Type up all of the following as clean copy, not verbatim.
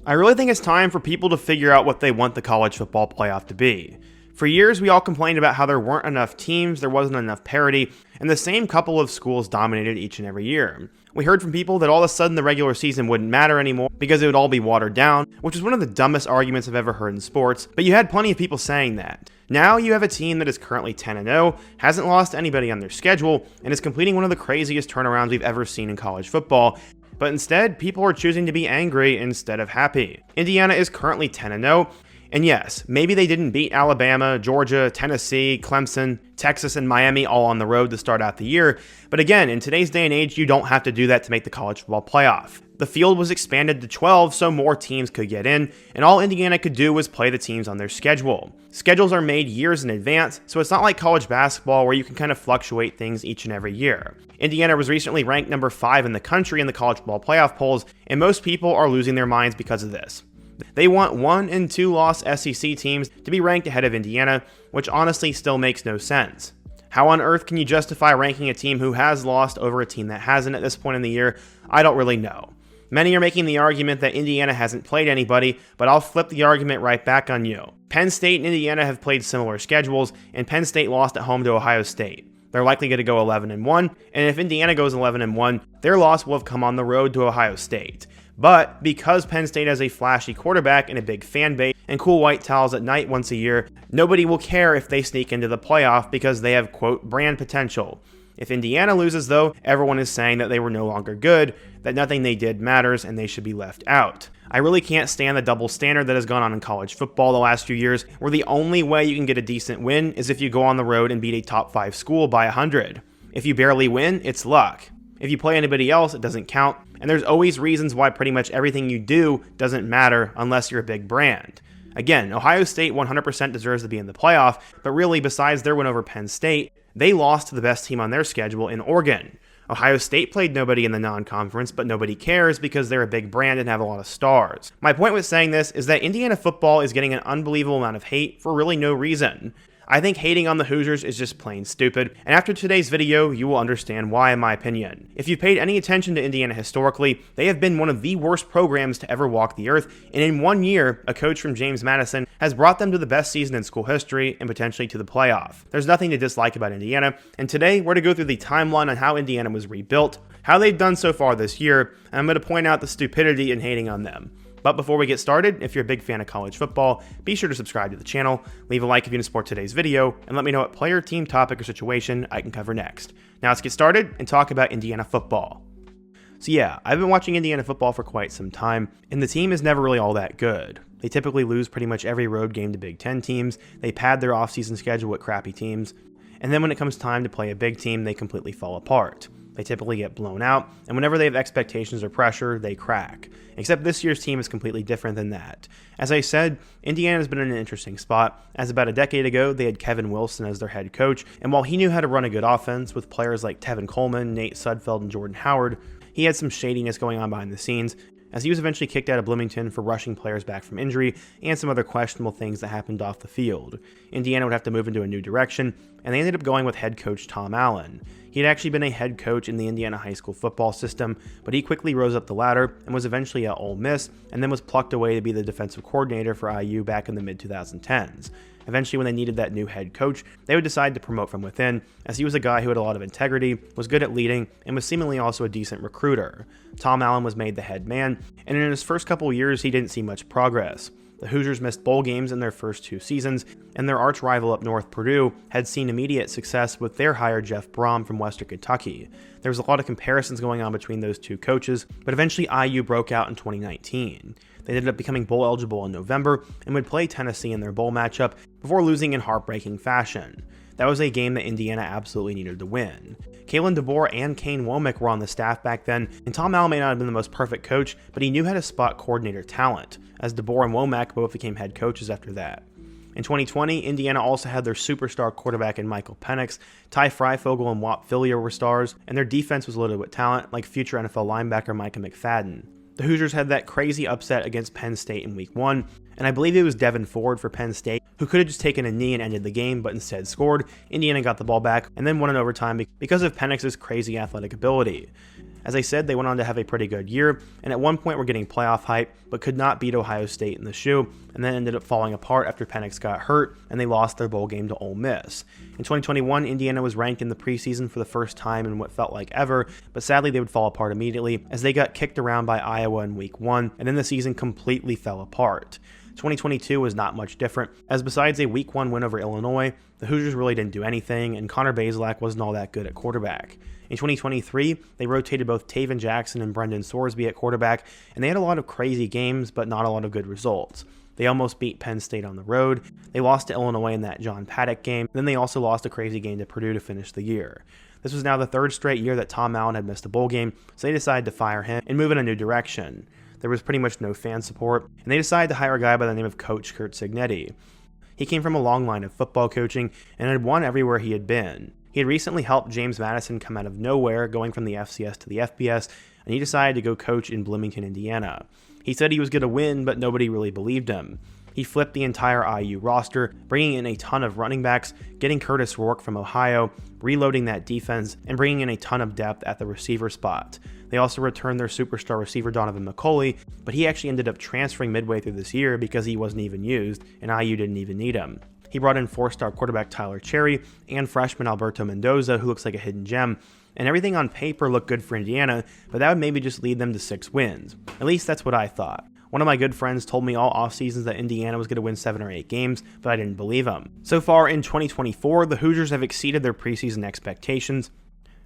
I really think it's time for people to figure out what they want the college football playoff to be. For years, we all complained about how there weren't enough teams, there wasn't enough parity, and the same couple of schools dominated each and every year. We heard from people that all of a sudden the regular season wouldn't matter anymore because it would all be watered down, which is one of the dumbest arguments I've ever heard in sports, but you had plenty of people saying that. Now you have a team that is currently 10-0, hasn't lost anybody on their schedule, and is completing one of the craziest turnarounds we've ever seen in college football. But instead, people are choosing to be angry instead of happy. Indiana is currently 10-0, and yes, maybe they didn't beat Alabama, Georgia, Tennessee, Clemson, Texas, and Miami all on the road to start out the year, but again, in today's day and age, you don't have to do that to make the college football playoff. The field was expanded to 12 so more teams could get in, and all Indiana could do was play the teams on their schedule. Schedules are made years in advance, so it's not like college basketball where you can kind of fluctuate things each and every year. Indiana was recently ranked number 5 in the country in the college football playoff polls, and most people are losing their minds because of this. They want 1 and 2 loss SEC teams to be ranked ahead of Indiana, which honestly still makes no sense. How on earth can you justify ranking a team who has lost over a team that hasn't at this point in the year? I don't really know. Many are making the argument that Indiana hasn't played anybody, but I'll flip the argument right back on you. Penn State and Indiana have played similar schedules, and Penn State lost at home to Ohio State. They're likely going to go 11-1, and if Indiana goes 11-1, their loss will have come on the road to Ohio State. But because Penn State has a flashy quarterback and a big fan base and cool white towels at night once a year, nobody will care if they sneak into the playoff because they have, quote, brand potential. If Indiana loses, though, everyone is saying that they were no longer good, that nothing they did matters, and they should be left out. I really can't stand the double standard that has gone on in college football the last few years, where the only way you can get a decent win is if you go on the road and beat a top 5 school by 100. If you barely win, it's luck. If you play anybody else, it doesn't count, and there's always reasons why pretty much everything you do doesn't matter unless you're a big brand. Again, Ohio State 100% deserves to be in the playoff, but really, besides their win over Penn State, they lost to the best team on their schedule in Oregon. Ohio State played nobody in the non-conference, but nobody cares because they're a big brand and have a lot of stars. My point with saying this is that Indiana football is getting an unbelievable amount of hate for really no reason. I think hating on the Hoosiers is just plain stupid, and after today's video, you will understand why in my opinion. If you've paid any attention to Indiana historically, they have been one of the worst programs to ever walk the earth, and in 1 year, a coach from James Madison has brought them to the best season in school history and potentially to the playoff. There's nothing to dislike about Indiana, and today we're to go through the timeline on how Indiana was rebuilt, how they've done so far this year, and I'm going to point out the stupidity in hating on them. But before we get started, if you're a big fan of college football, be sure to subscribe to the channel, leave a like if you support today's video, and let me know what player, team, topic, or situation I can cover next. Now let's get started and talk about Indiana football. So yeah, I've been watching Indiana football for quite some time, and the team is never really all that good. They typically lose pretty much every road game to Big Ten teams, they pad their offseason schedule with crappy teams, and then when it comes time to play a big team, they completely fall apart. They typically get blown out, and whenever they have expectations or pressure, they crack. Except this year's team is completely different than that. As I said, Indiana has been in an interesting spot, as about a decade ago, they had Kevin Wilson as their head coach, and while he knew how to run a good offense with players like Tevin Coleman, Nate Sudfeld, and Jordan Howard, he had some shadiness going on behind the scenes, as he was eventually kicked out of Bloomington for rushing players back from injury and some other questionable things that happened off the field. Indiana would have to move into a new direction, and they ended up going with head coach Tom Allen. He had actually been a head coach in the Indiana high school football system, but he quickly rose up the ladder and was eventually at Ole Miss, and then was plucked away to be the defensive coordinator for IU back in the mid-2010s. Eventually, when they needed that new head coach, they would decide to promote from within, as he was a guy who had a lot of integrity, was good at leading, and was seemingly also a decent recruiter. Tom Allen was made the head man, and in his first couple years, he didn't see much progress. The Hoosiers missed bowl games in their first 2 seasons, and their arch rival up north, Purdue, had seen immediate success with their hire Jeff Brom from Western Kentucky. There was a lot of comparisons going on between those two coaches, but eventually IU broke out in 2019. They ended up becoming bowl eligible in November and would play Tennessee in their bowl matchup before losing in heartbreaking fashion. That was a game that Indiana absolutely needed to win. Kalen DeBoer and Kane Womack were on the staff back then, and Tom Allen may not have been the most perfect coach, but he knew how to spot coordinator talent, as DeBoer and Womack both became head coaches after that. In 2020, Indiana also had their superstar quarterback in Michael Penix, Ty Freifogel and Whop Phillier were stars, and their defense was loaded with talent like future NFL linebacker Micah McFadden. The Hoosiers had that crazy upset against Penn State in week 1, and I believe it was Devin Ford for Penn State, who could have just taken a knee and ended the game, but instead scored. Indiana got the ball back and then won in overtime because of Penix's crazy athletic ability. As I said, they went on to have a pretty good year, and at one point were getting playoff hype, but could not beat Ohio State in the shoe, and then ended up falling apart after Penix got hurt, and they lost their bowl game to Ole Miss. In 2021, Indiana was ranked in the preseason for the first time in what felt like ever, but sadly they would fall apart immediately, as they got kicked around by Iowa in week 1, and then the season completely fell apart. 2022 was not much different, as besides a week 1 win over Illinois, the Hoosiers really didn't do anything, and Connor Bazelak wasn't all that good at quarterback. In 2023, they rotated both Taven Jackson and Brendan Sorsby at quarterback, and they had a lot of crazy games, but not a lot of good results. They almost beat Penn State on the road, they lost to Illinois in that John Paddock game, then they also lost a crazy game to Purdue to finish the year. This was now the third straight year that Tom Allen had missed a bowl game, so they decided to fire him and move in a new direction. There was pretty much no fan support, and they decided to hire a guy by the name of Coach Curt Cignetti. He came from a long line of football coaching and had won everywhere he had been. He had recently helped James Madison come out of nowhere, going from the FCS to the FBS, and he decided to go coach in Bloomington, Indiana. He said he was going to win, but nobody really believed him. He flipped the entire IU roster, bringing in a ton of running backs, getting Curtis Rourke from Ohio, reloading that defense, and bringing in a ton of depth at the receiver spot. They also returned their superstar receiver Donovan McCulley, but he actually ended up transferring midway through this year because he wasn't even used, and IU didn't even need him. He brought in 4-star quarterback Tyler Cherry and freshman Alberto Mendoza, who looks like a hidden gem, and everything on paper looked good for Indiana, but that would maybe just lead them to 6 wins. At least that's what I thought. One of my good friends told me all off-seasons that Indiana was going to win 7 or 8 games, but I didn't believe him. So far in 2024, the Hoosiers have exceeded their preseason expectations,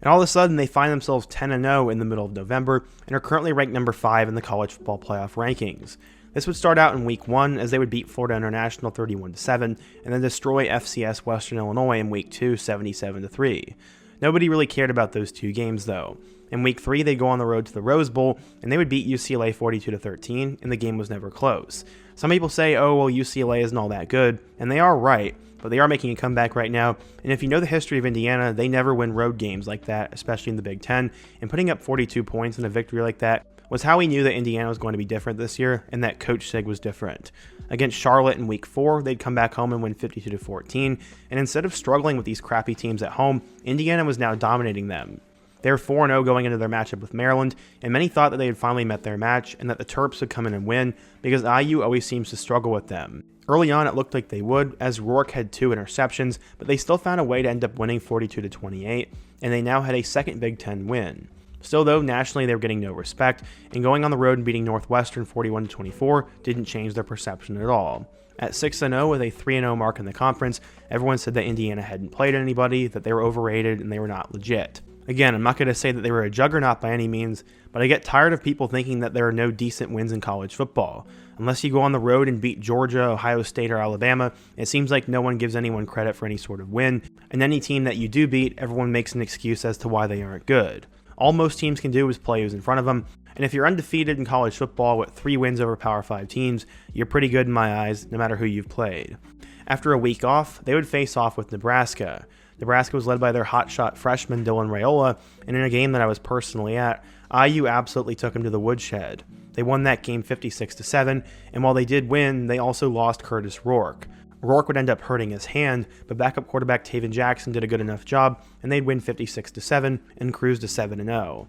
and all of a sudden they find themselves 10-0 in the middle of November and are currently ranked number 5 in the college football playoff rankings. This would start out in week 1 as they would beat Florida International 31-7 and then destroy FCS Western Illinois in week 2 77-3. Nobody really cared about those 2 games though. In week 3, they'd go on the road to the Rose Bowl, and they would beat UCLA 42-13, and the game was never close. Some people say, oh, well, UCLA isn't all that good, and they are right, but they are making a comeback right now, and if you know the history of Indiana, they never win road games like that, especially in the Big Ten, and putting up 42 points in a victory like that was how we knew that Indiana was going to be different this year, and that Coach Sig was different. Against Charlotte in week 4, they'd come back home and win 52-14, and instead of struggling with these crappy teams at home, Indiana was now dominating them. They were 4-0 going into their matchup with Maryland, and many thought that they had finally met their match and that the Terps would come in and win because IU always seems to struggle with them. Early on, it looked like they would, as Rourke had 2 interceptions, but they still found a way to end up winning 42-28, and they now had a second Big Ten win. Still though, nationally they were getting no respect, and going on the road and beating Northwestern 41-24 didn't change their perception at all. At 6-0 with a 3-0 mark in the conference, everyone said that Indiana hadn't played anybody, that they were overrated, and they were not legit. Again, I'm not going to say that they were a juggernaut by any means, but I get tired of people thinking that there are no decent wins in college football. Unless you go on the road and beat Georgia, Ohio State, or Alabama, it seems like no one gives anyone credit for any sort of win, and any team that you do beat, everyone makes an excuse as to why they aren't good. All most teams can do is play who's in front of them, and if you're undefeated in college football with 3 wins over Power 5 teams, you're pretty good in my eyes, no matter who you've played. After a week off, they would face off with Nebraska. Nebraska was led by their hotshot freshman Dylan Raiola, and in a game that I was personally at, IU absolutely took him to the woodshed. They won that game 56-7, and while they did win, they also lost Curtis Rourke. Rourke would end up hurting his hand, but backup quarterback Taven Jackson did a good enough job, and they'd win 56-7 and cruise to 7-0.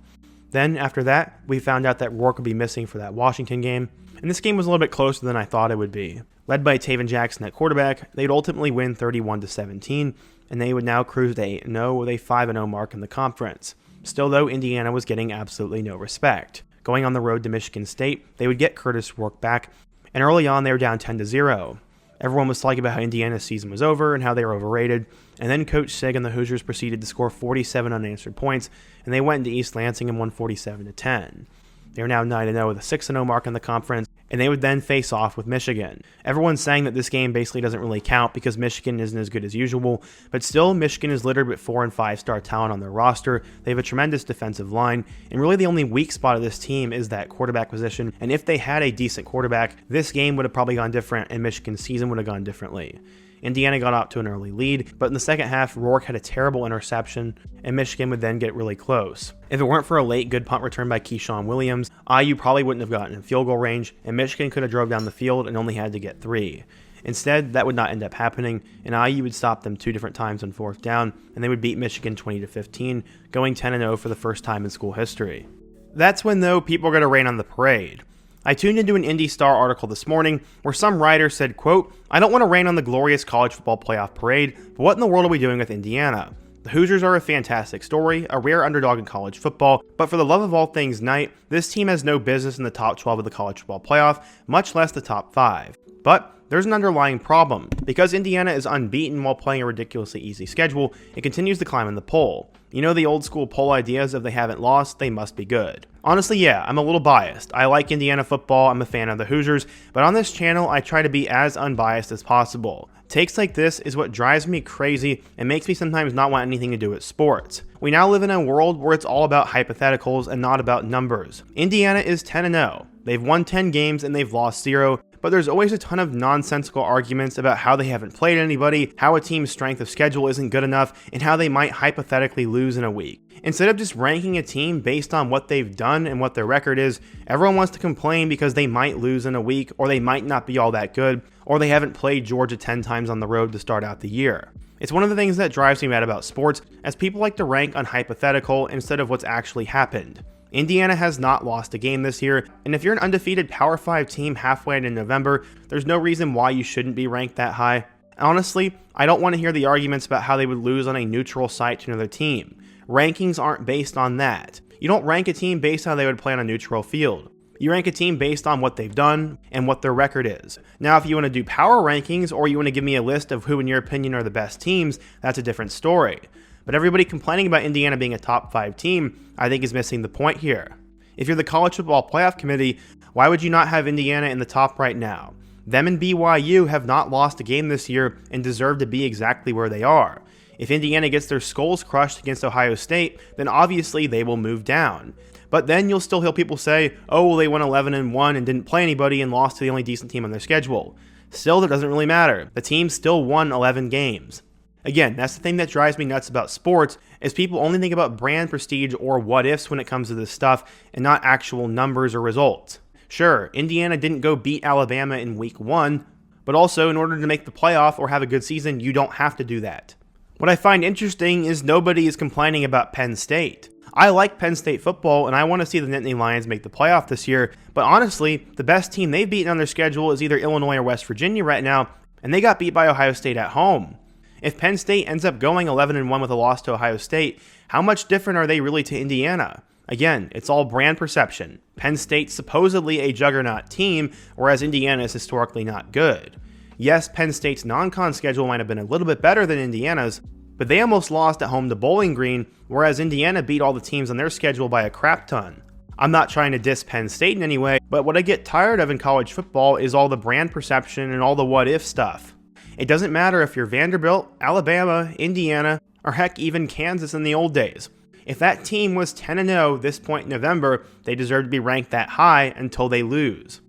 Then, after that, we found out that Rourke would be missing for that Washington game, and this game was a little bit closer than I thought it would be. Led by Taven Jackson at quarterback, they'd ultimately win 31-17, and they would now cruise to 8-0 with a 5-0 mark in the conference. Still though, Indiana was getting absolutely no respect. Going on the road to Michigan State, they would get Curtis Rourke back, and early on they were down 10-0. Everyone was talking about how Indiana's season was over and how they were overrated, and then Coach Sig and the Hoosiers proceeded to score 47 unanswered points, and they went into East Lansing and won 47-10. They are now 9-0 with a 6-0 mark in the conference, and they would then face off with Michigan. Everyone's saying that this game basically doesn't really count because Michigan isn't as good as usual, but still, Michigan is littered with 4- and 5-star talent on their roster. They have a tremendous defensive line, and really the only weak spot of this team is that quarterback position, and if they had a decent quarterback, this game would have probably gone different, and Michigan's season would have gone differently. Indiana got out to an early lead, but in the second half, Rourke had a terrible interception, and Michigan would then get really close. If it weren't for a late good punt return by Keyshawn Williams, IU probably wouldn't have gotten in field goal range, and Michigan could have drove down the field and only had to get 3. Instead, that would not end up happening, and IU would stop them 2 different times on 4th down, and they would beat Michigan 20-15, going 10-0 for the first time in school history. That's when, though, people are going to rain on the parade. I tuned into an Indy Star article this morning where some writer said, quote, "I don't want to rain on the glorious college football playoff parade, but what in the world are we doing with Indiana? The Hoosiers are a fantastic story, a rare underdog in college football, but for the love of all things Knight, this team has no business in the top 12 of the college football playoff, much less the top 5. But there's an underlying problem. Because Indiana is unbeaten while playing a ridiculously easy schedule, it continues to climb in the poll. You know the old school poll ideas, if they haven't lost, they must be good. Honestly, yeah, I'm a little biased. I like Indiana football, I'm a fan of the Hoosiers, but on this channel, I try to be as unbiased as possible. Takes like this is what drives me crazy and makes me sometimes not want anything to do with sports. We now live in a world where it's all about hypotheticals and not about numbers. Indiana is 10-0. They've won 10 games and they've lost 0. But there's always a ton of nonsensical arguments about how they haven't played anybody, how a team's strength of schedule isn't good enough, and how they might hypothetically lose in a week. Instead of just ranking a team based on what they've done and what their record is, everyone wants to complain because they might lose in a week, or they might not be all that good, or they haven't played Georgia 10 times on the road to start out the year. It's one of the things that drives me mad about sports, as people like to rank on hypothetical instead of what's actually happened. Indiana has not lost a game this year, and if you're an undefeated Power 5 team halfway into November, there's no reason why you shouldn't be ranked that high. Honestly, I don't want to hear the arguments about how they would lose on a neutral site to another team. Rankings aren't based on that. You don't rank a team based on how they would play on a neutral field. You rank a team based on what they've done and what their record is. Now, if you want to do power rankings or you want to give me a list of who in your opinion are the best teams, that's a different story. But everybody complaining about Indiana being a top 5 team, I think is missing the point here. If you're the College Football Playoff Committee, why would you not have Indiana in the top right now? Them and BYU have not lost a game this year and deserve to be exactly where they are. If Indiana gets their skulls crushed against Ohio State, then obviously they will move down. But then you'll still hear people say, oh, well, they won 11-1 and didn't play anybody and lost to the only decent team on their schedule. Still, that doesn't really matter. The team still won 11 games. Again, that's the thing that drives me nuts about sports, is people only think about brand prestige or what ifs when it comes to this stuff and not actual numbers or results. Sure, Indiana didn't go beat Alabama in week 1, but also in order to make the playoff or have a good season, you don't have to do that. What I find interesting is nobody is complaining about Penn State. I like Penn State football and I want to see the Nittany Lions make the playoff this year, but honestly, the best team they've beaten on their schedule is either Illinois or West Virginia right now, and they got beat by Ohio State at home. If Penn State ends up going 11-1 with a loss to Ohio State, how much different are they really to Indiana? Again, it's all brand perception. Penn State's supposedly a juggernaut team, whereas Indiana is historically not good. Yes, Penn State's non-con schedule might have been a little bit better than Indiana's, but they almost lost at home to Bowling Green, whereas Indiana beat all the teams on their schedule by a crap ton. I'm not trying to diss Penn State in any way, but what I get tired of in college football is all the brand perception and all the what-if stuff. It doesn't matter if you're Vanderbilt, Alabama, Indiana, or heck, even Kansas in the old days. If that team was 10-0 this point in November, they deserve to be ranked that high until they lose.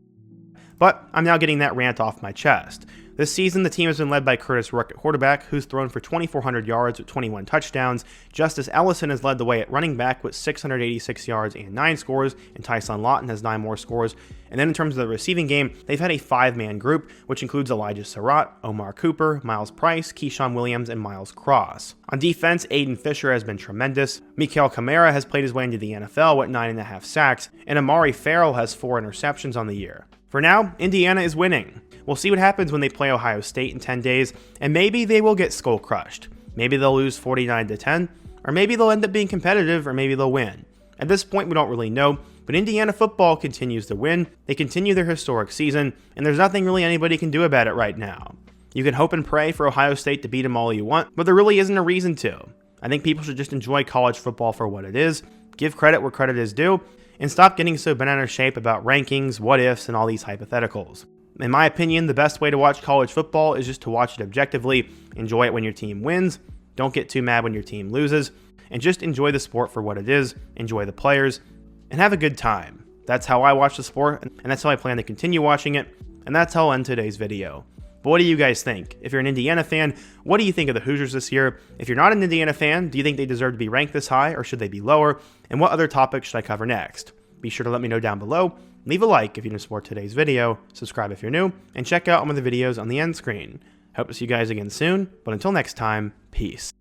But I'm now getting that rant off my chest. This season, the team has been led by Curtis Rook at quarterback, who's thrown for 2,400 yards with 21 touchdowns. Justice Ellison has led the way at running back with 686 yards and 9 scores, and Tyson Lawton has 9 more scores. And then in terms of the receiving game, they've had a 5-man group, which includes Elijah Surratt, Omar Cooper, Miles Price, Keyshawn Williams, and Miles Cross. On defense, Aiden Fisher has been tremendous. Mikael Kamara has played his way into the NFL with 9.5 sacks, and Amari Farrell has 4 interceptions on the year. For now, Indiana is winning. We'll see what happens when they play Ohio State in 10 days, and maybe they will get skull crushed. Maybe they'll lose 49-10, or maybe they'll end up being competitive, or maybe they'll win. At this point, we don't really know, but Indiana football continues to win, they continue their historic season, and there's nothing really anybody can do about it right now. You can hope and pray for Ohio State to beat them all you want, but there really isn't a reason to. I think people should just enjoy college football for what it is, give credit where credit is due, and stop getting so bent out of shape about rankings, what-ifs, and all these hypotheticals. In my opinion, the best way to watch college football is just to watch it objectively, enjoy it when your team wins, don't get too mad when your team loses, and just enjoy the sport for what it is, enjoy the players, and have a good time. That's how I watch the sport, and that's how I plan to continue watching it, and that's how I'll end today's video. But what do you guys think? If you're an Indiana fan, what do you think of the Hoosiers this year? If you're not an Indiana fan, do you think they deserve to be ranked this high, or should they be lower? And what other topics should I cover next? Be sure to let me know down below. Leave a like if you didn't support today's video, subscribe if you're new, and check out all of the videos on the end screen. Hope to see you guys again soon, but until next time, peace.